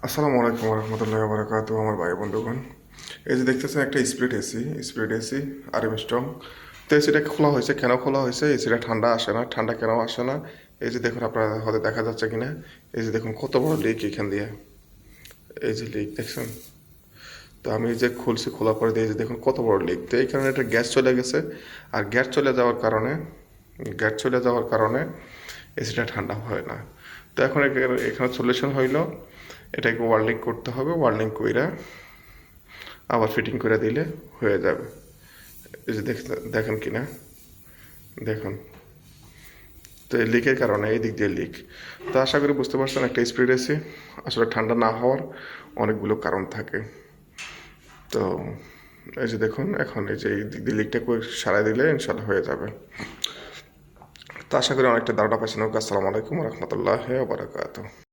আসসালামু আলাইকুম রহমতুল্লাহ বারাকাত আমার ভাই বন্ধুগণ। এই যে দেখতেছেন একটা স্প্লিট এসি আর এম স্ট্রং। তো এসিটা খোলা হয়েছে, কেন খোলা হয়েছে? এসিটা ঠান্ডা আসে না। ঠান্ডা কেন আসে না? এই যে দেখুন, আপনার হয়তো দেখা যাচ্ছে কিনা, এই যে দেখুন কত বড় লিক এখান দিয়ে। এই যে লিক দেখছেন? তো আমি এই যে খুলছি, খোলার পরে দিয়ে এই যে দেখুন কত বড় লিক। তো এই কারণে এটা গ্যাস চলে গেছে। আর গ্যাস চলে যাওয়ার কারণে এসিটা ঠান্ডা হয় না। তো এখন এখানে সলিউশন হইল, এটাকে ওয়ার্লিং করতে হবে। ওয়ার্লিং কইরা আবার ফিটিং করে দিলে হয়ে যাবে। এই যে দেখেন কিনা, দেখুন। তো এই লিকের কারণে এই দিক দিয়ে লিক। তো আশা করি বুঝতে পারছেন, একটা স্পিড এসি আসলে ঠান্ডা না হওয়ার অনেকগুলো কারণ থাকে। তো এই যে দেখুন, এখন এই যে এই দিক দিয়ে লিকটা সারাই দিলে ইনশাল্লাহ হয়ে যাবে। তো আশা করি অনেকটা ধারণা পাইছেন। আসসালামু আলাইকুম রহমতুল্লাহ বারাকাত।